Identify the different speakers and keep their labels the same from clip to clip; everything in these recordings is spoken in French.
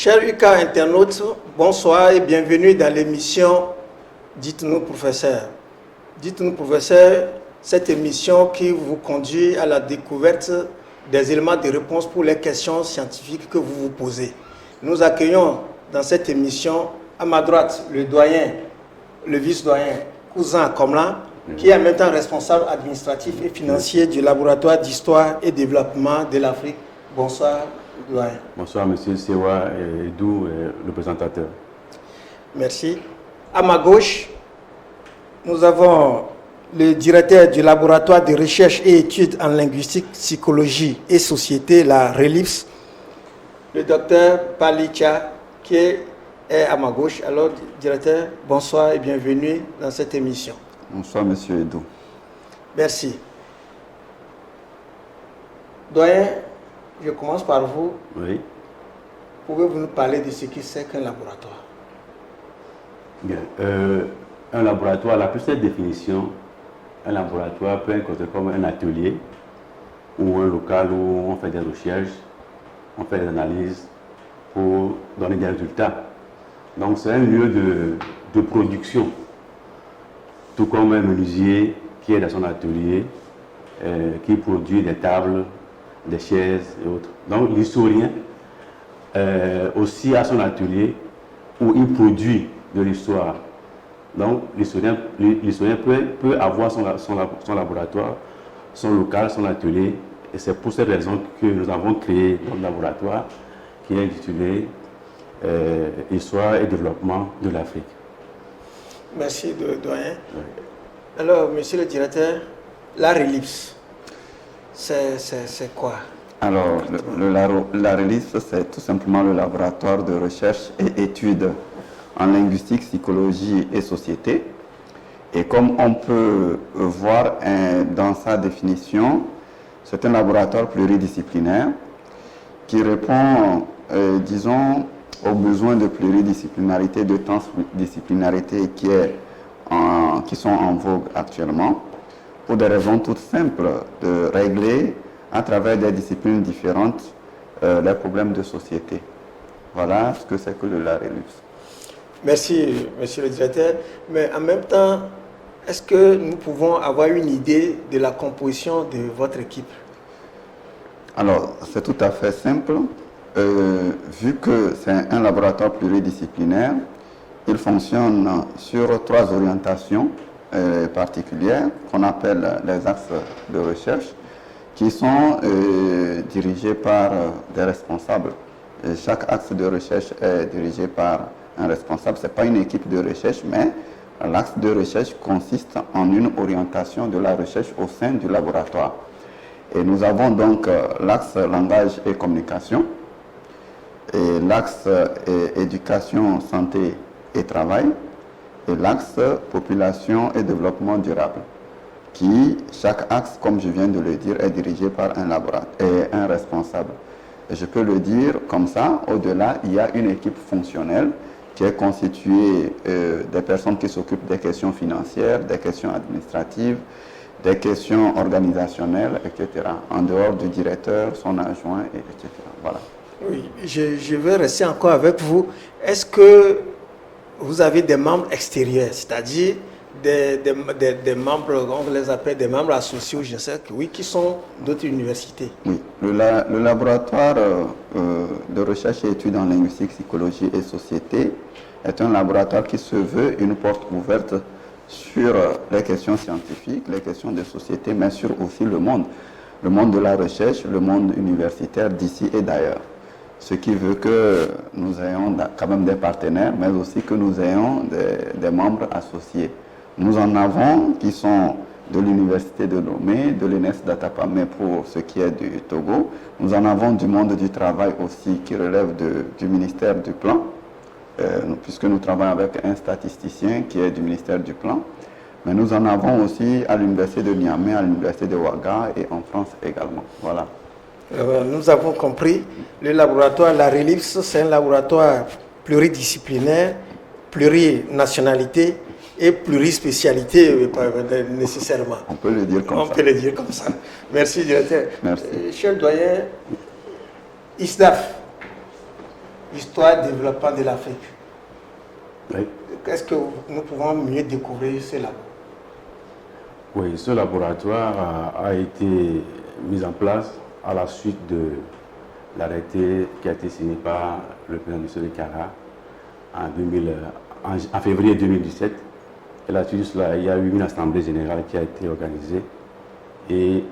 Speaker 1: Chers UK internautes, bonsoir et bienvenue dans l'émission Dites-nous professeur. Dites-nous professeur, cette émission qui vous conduit à la découverte des éléments de réponse pour les questions scientifiques que vous vous posez. Nous accueillons dans cette émission, à ma droite, le doyen, le vice-doyen, Cousin Komla, qui est en même temps responsable administratif et financier du laboratoire d'histoire et développement de l'Afrique. Bonsoir, doyen.
Speaker 2: Bonsoir, monsieur Sewa Edou, le présentateur.
Speaker 1: Merci. À ma gauche, nous avons le directeur du laboratoire de recherche et études en linguistique, psychologie et société, la RELIPS, le docteur Palicha, qui est à ma gauche. Alors, directeur, bonsoir et bienvenue dans cette émission.
Speaker 3: Bonsoir, monsieur Edou.
Speaker 1: Merci. Doyen, je commence par vous.
Speaker 2: Oui.
Speaker 1: Pouvez-vous nous parler de ce qui c'est qu'un laboratoire?
Speaker 2: Bien. Un laboratoire, la plus simple définition, un laboratoire peut être considéré comme un atelier ou un local où on fait des recherches, on fait des analyses pour donner des résultats. Donc c'est un lieu de production, tout comme un menuisier qui est dans son atelier, qui produit des tables, des chaises et autres. Donc l'historien aussi a son atelier où il produit de l'histoire. Donc l'historien peut avoir son laboratoire, son local, son atelier. Et c'est pour cette raison que nous avons créé notre laboratoire qui est intitulé Histoire et développement de l'Afrique.
Speaker 1: Merci, doyen. Oui. Alors, monsieur le directeur, la RELIPS, c'est quoi?
Speaker 3: Alors, la RELIPS, c'est tout simplement le laboratoire de recherche et études en linguistique, psychologie et société. Et comme on peut voir dans sa définition, c'est un laboratoire pluridisciplinaire qui répond, disons, aux besoins de pluridisciplinarité, de transdisciplinarité qui sont en vogue actuellement, pour des raisons toutes simples de régler à travers des disciplines différentes les problèmes de société. Voilà ce que c'est que la RELIPS.
Speaker 1: Merci, monsieur le directeur. Mais en même temps, est-ce que nous pouvons avoir une idée de la composition de votre équipe?
Speaker 3: Alors, c'est tout à fait simple. Vu que c'est un laboratoire pluridisciplinaire, il fonctionne sur 3 orientations particulières qu'on appelle les axes de recherche, qui sont dirigés par des responsables. Et chaque axe de recherche est dirigé par un responsable. Ce n'est pas une équipe de recherche, mais l'axe de recherche consiste en une orientation de la recherche au sein du laboratoire. Et nous avons donc l'axe langage et communication, et l'axe éducation, santé et travail, et l'axe population et développement durable, qui, chaque axe, comme je viens de le dire, est dirigé par un laboratoire et un responsable. Et je peux le dire comme ça, au-delà, il y a une équipe fonctionnelle qui est constituée des personnes qui s'occupent des questions financières, des questions administratives, des questions organisationnelles, etc. En dehors du directeur, son adjoint, etc. Voilà.
Speaker 1: Oui, je vais rester encore avec vous. Est-ce que vous avez des membres extérieurs, c'est-à-dire des membres, on les appelle des membres associés, je sais que oui, qui sont d'autres universités?
Speaker 3: Oui, le laboratoire de recherche et études en linguistique, psychologie et société est un laboratoire qui se veut une porte ouverte sur les questions scientifiques, les questions de société, mais sur aussi le monde de la recherche, le monde universitaire d'ici et d'ailleurs. Ce qui veut que nous ayons quand même des partenaires, mais aussi que nous ayons des membres associés. Nous en avons qui sont de l'université de Lomé, de l'ENS d'Atapamé pour ce qui est du Togo. Nous en avons du monde du travail aussi qui relève du ministère du Plan, puisque nous travaillons avec un statisticien qui est du ministère du Plan. Mais nous en avons aussi à l'université de Niamey, à l'université de Ouaga et en France également. Voilà.
Speaker 1: Nous avons compris, le laboratoire, la RELIPS, c'est un laboratoire pluridisciplinaire, plurinationalité et plurispécialité nécessairement.
Speaker 3: On peut le dire comme ça.
Speaker 1: On peut le dire comme ça. Merci, directeur.
Speaker 3: Merci.
Speaker 1: Cher doyen, ISDAF, histoire et développement de l'Afrique.
Speaker 2: Oui.
Speaker 1: Est-ce que nous pouvons mieux découvrir ce labo?
Speaker 2: Oui, ce laboratoire a été mis en place à la suite de l'arrêté qui a été signé par le président M. Kara en février 2017. Et là, suite de cela, il y a eu une assemblée générale qui a été organisée et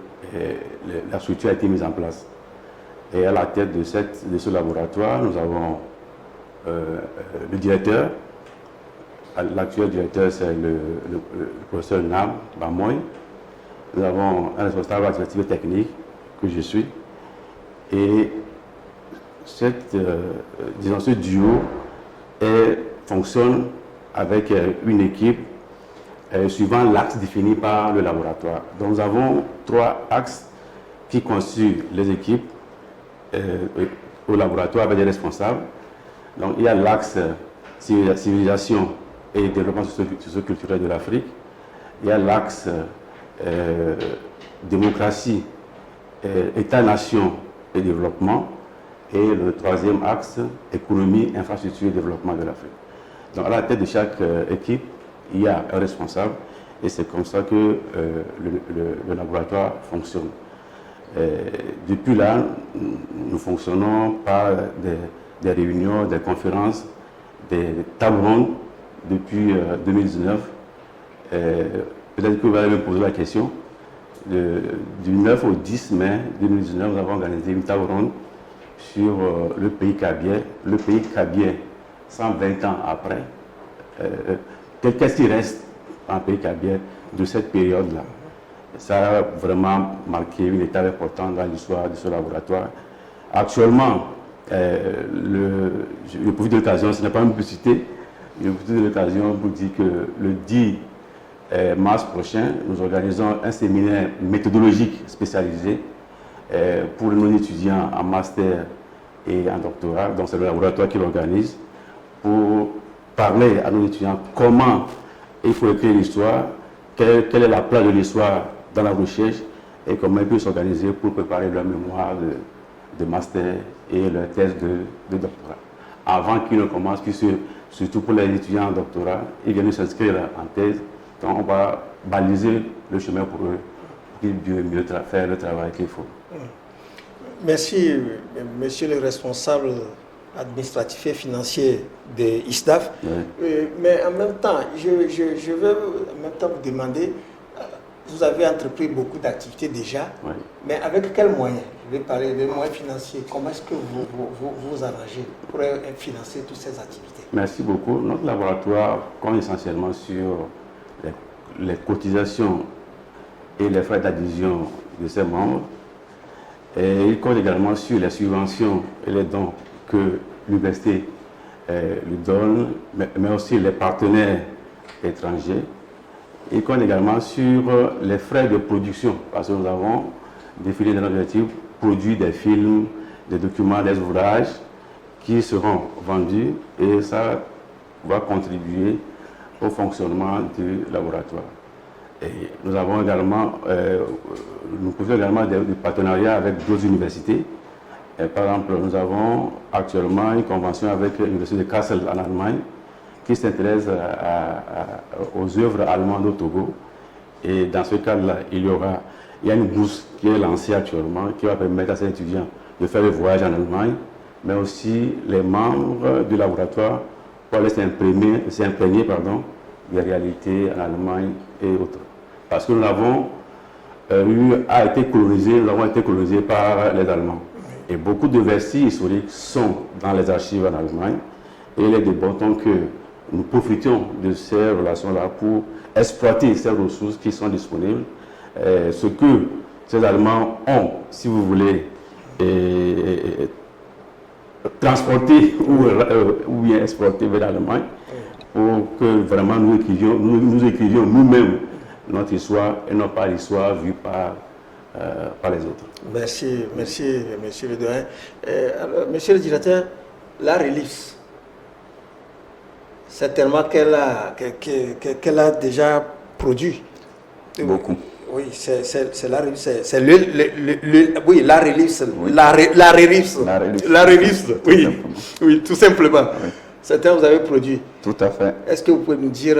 Speaker 2: la structure a été mise en place. Et à la tête de ce laboratoire, nous avons le directeur. L'actuel directeur, c'est le professeur Nam Bamoy. Nous avons un responsable administratif et technique, que je suis. Et ce duo fonctionne avec une équipe suivant l'axe défini par le laboratoire. Donc nous avons 3 axes qui constituent les équipes au laboratoire avec des responsables. Donc il y a l'axe civilisation et développement socio-culturel de l'Afrique. Il y a l'axe démocratie, État-nation et développement. Et le 3e axe, économie, infrastructure et développement de l'Afrique. Donc à la tête de chaque équipe, il y a un responsable et c'est comme ça que le laboratoire fonctionne. Depuis là, nous fonctionnons par des réunions, des conférences, des tables rondes depuis 2019. Peut-être que vous allez me poser la question. Du 9 au 10 mai 2019, nous avons organisé une table ronde sur le pays Kabye. Le pays Kabye, 120 ans après, qu'est-ce qui reste en pays Kabye de cette période-là? Ça a vraiment marqué une étape importante dans l'histoire de ce laboratoire. Actuellement, je profite de l'occasion, ce n'est pas une publicité, je profite de l'occasion pour dire que le 10 mars prochain, nous organisons un séminaire méthodologique spécialisé pour nos étudiants en master et en doctorat. Donc c'est le laboratoire qui l'organise pour parler à nos étudiants comment il faut écrire l'histoire, quelle est la place de l'histoire dans la recherche et comment ils peuvent s'organiser pour préparer leur mémoire de master et leur thèse de doctorat. Avant qu'ils ne commencent, puisque surtout pour les étudiants en doctorat, ils viennent s'inscrire en thèse. Donc on va baliser le chemin pour eux, pour qu'ils puissent mieux faire le travail qu'il faut.
Speaker 1: Merci, monsieur le responsable administratif et financier de ISDAF. Oui. Mais en même temps, je veux en même temps vous demander, vous avez entrepris beaucoup d'activités déjà, oui. Mais avec quels moyens? Je vais parler des moyens financiers. Comment est-ce que vous arrangez pour financer toutes ces activités? Merci beaucoup.
Speaker 2: Notre laboratoire compte essentiellement sur les cotisations et les frais d'adhésion de ses membres. Et il compte également sur les subventions et les dons que l'université lui donne, mais aussi les partenaires étrangers. Il compte également sur les frais de production, parce que nous avons défini dans notre objectif produire des films, des documents, des ouvrages qui seront vendus et ça va contribuer au fonctionnement du laboratoire. Et nous avons également, nous faisons également des partenariats avec d'autres universités. Et par exemple, nous avons actuellement une convention avec l'université de Kassel en Allemagne qui s'intéresse aux œuvres allemandes au Togo. Et dans ce cadre-là, il y a une bourse qui est lancée actuellement qui va permettre à ces étudiants de faire le voyage en Allemagne, mais aussi les membres du laboratoire pour aller s'imprégner des réalités en Allemagne et autres. Parce que nous avons été colonisés par les Allemands. Et beaucoup de vestiges historiques sont dans les archives en Allemagne. Et il est de bon ton que nous profitions de ces relations-là pour exploiter ces ressources qui sont disponibles. Ce que ces Allemands ont, si vous voulez, transporté ou bien exporté vers l'Allemagne, pour que vraiment nous écrivions nous-mêmes notre histoire et non pas l'histoire vue par les autres. Merci, monsieur le doyen. Alors, monsieur le directeur, la RELIS, certainement qu'elle a déjà produit.
Speaker 3: Beaucoup.
Speaker 1: Oui, c'est la relief, c'est oui, la relief,
Speaker 3: Oui.
Speaker 1: la relief,
Speaker 3: La relief.
Speaker 1: la relief,
Speaker 3: Tout
Speaker 1: oui,
Speaker 3: simplement.
Speaker 1: oui, tout simplement.
Speaker 3: Oui.
Speaker 1: Certains vous avez produit.
Speaker 3: Tout à fait.
Speaker 1: Est-ce que vous pouvez nous dire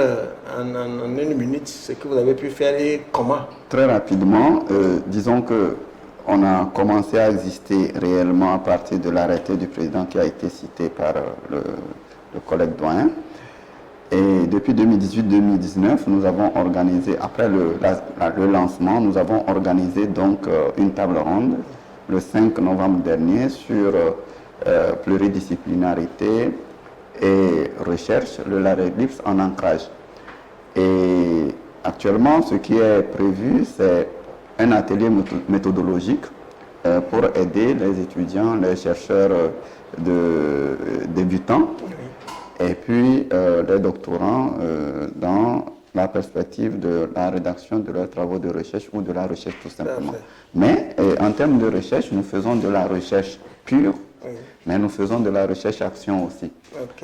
Speaker 1: en une minute ce que vous avez pu faire et comment?
Speaker 3: Très rapidement, disons que on a commencé à exister réellement à partir de l'arrêté du président qui a été cité par le collègue doyen. Et depuis 2018-2019, nous avons organisé, après le lancement, nous avons organisé donc une table ronde le 5 novembre dernier sur pluridisciplinarité et recherche, le LARELIPS en ancrage. Et actuellement, ce qui est prévu, c'est un atelier méthodologique pour aider les étudiants, les chercheurs débutants et puis les doctorants dans la perspective de la rédaction de leurs travaux de recherche ou de la recherche tout simplement. Mais en termes de recherche, nous faisons de la recherche pure, mais nous faisons de la recherche-action aussi.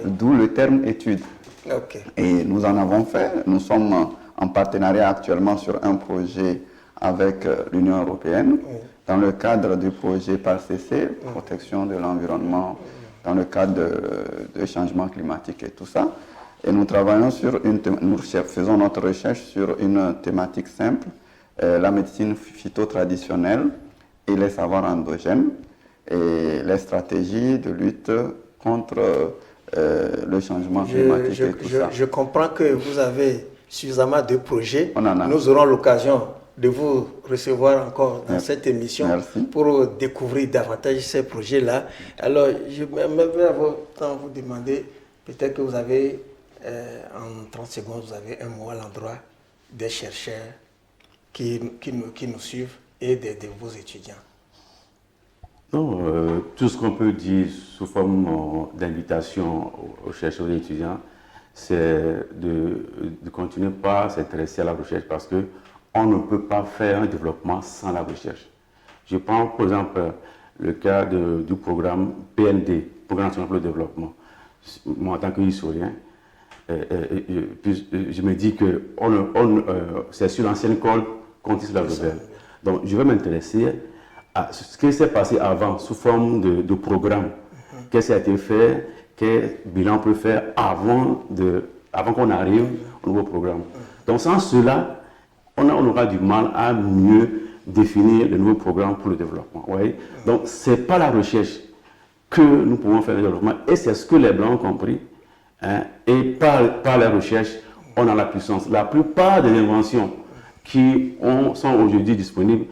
Speaker 3: D'où le terme étude. Et nous en avons fait. Nous sommes en partenariat actuellement sur un projet avec l'Union européenne, dans le cadre du projet PARCC, protection de l'environnement, dans le cadre de changement climatique et tout ça. Et nous travaillons sur nous faisons notre recherche sur une thématique simple, la médecine phytotraditionnelle et les savoirs endogènes et les stratégies de lutte contre le changement climatique et tout ça.
Speaker 1: Je comprends que vous avez suffisamment de projets.
Speaker 3: On en a.
Speaker 1: Nous aurons l'occasion de vous recevoir encore dans cette émission.
Speaker 3: Merci.
Speaker 1: Pour découvrir davantage ces projets-là. Alors, je vais vous demander, peut-être que vous avez, en 30 secondes, vous avez un mot à l'endroit des chercheurs qui nous suivent et de vos étudiants.
Speaker 2: Non, tout ce qu'on peut dire sous forme d'invitation aux chercheurs et aux étudiants, c'est de continuer par s'intéresser à la recherche parce que on ne peut pas faire un développement sans la recherche. Je prends par exemple le cas du programme PND, Programme national pour le développement. Moi, en tant qu'historien, je me dis que c'est sur l'ancienne école qu'on tisse la rebelle. Donc, je vais m'intéresser à ce qui s'est passé avant, sous forme de programme. Qu'est-ce qui a été fait, quel bilan on peut faire avant qu'on arrive au nouveau programme. Donc, sans cela, on aura du mal à mieux définir le nouveau programme pour le développement. Ouais. Donc, ce n'est pas la recherche que nous pouvons faire le développement, et c'est ce que les Blancs ont compris. Hein, et par la recherche, on a la puissance. La plupart des inventions qui sont aujourd'hui disponibles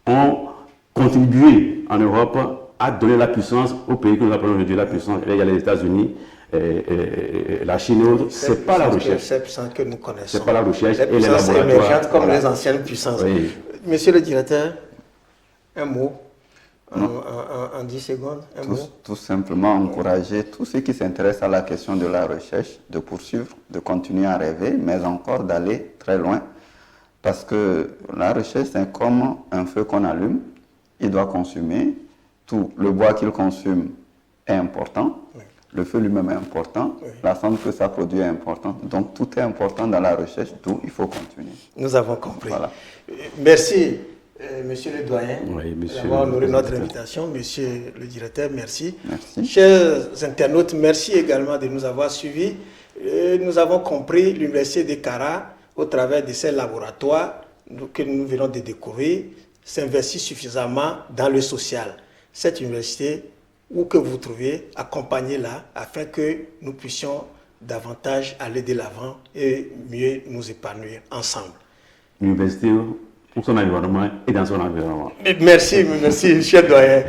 Speaker 2: ont contribué en Europe à donner la puissance aux pays que nous appelons aujourd'hui la puissance. Il y a les États-Unis, la Chine et autres. Ce n'est pas la recherche.
Speaker 1: C'est la puissance que nous connaissons.
Speaker 2: Ce n'est pas la recherche et les
Speaker 1: puissances
Speaker 2: laboratoires.
Speaker 1: émergentes comme
Speaker 2: Voilà.
Speaker 1: les anciennes puissances.
Speaker 2: Oui.
Speaker 1: Monsieur le directeur, un mot en 10 secondes.
Speaker 3: Tout simplement encourager tous ceux qui s'intéressent à la question de la recherche de poursuivre, de continuer à rêver, mais encore d'aller très loin. Parce que la recherche, c'est comme un feu qu'on allume, il doit consumer. Tout le bois qu'il consomme est important, le feu lui-même est important, la cendre que ça produit est importante. Donc tout est important dans la recherche, d'où il faut continuer.
Speaker 1: Nous avons compris.
Speaker 3: Voilà.
Speaker 1: Merci, monsieur le doyen, d'avoir honoré notre invitation. Monsieur le directeur, merci.
Speaker 3: Merci.
Speaker 1: Chers internautes, merci également de nous avoir suivis. Nous avons compris l'Université de Kara, au travers de ces laboratoires que nous venons de découvrir, s'investit suffisamment dans le social. Cette université, où que vous trouviez, accompagnez-la afin que nous puissions davantage aller de l'avant et mieux nous épanouir ensemble.
Speaker 2: L'université, pour son environnement et dans son environnement.
Speaker 1: Merci, cher doyen.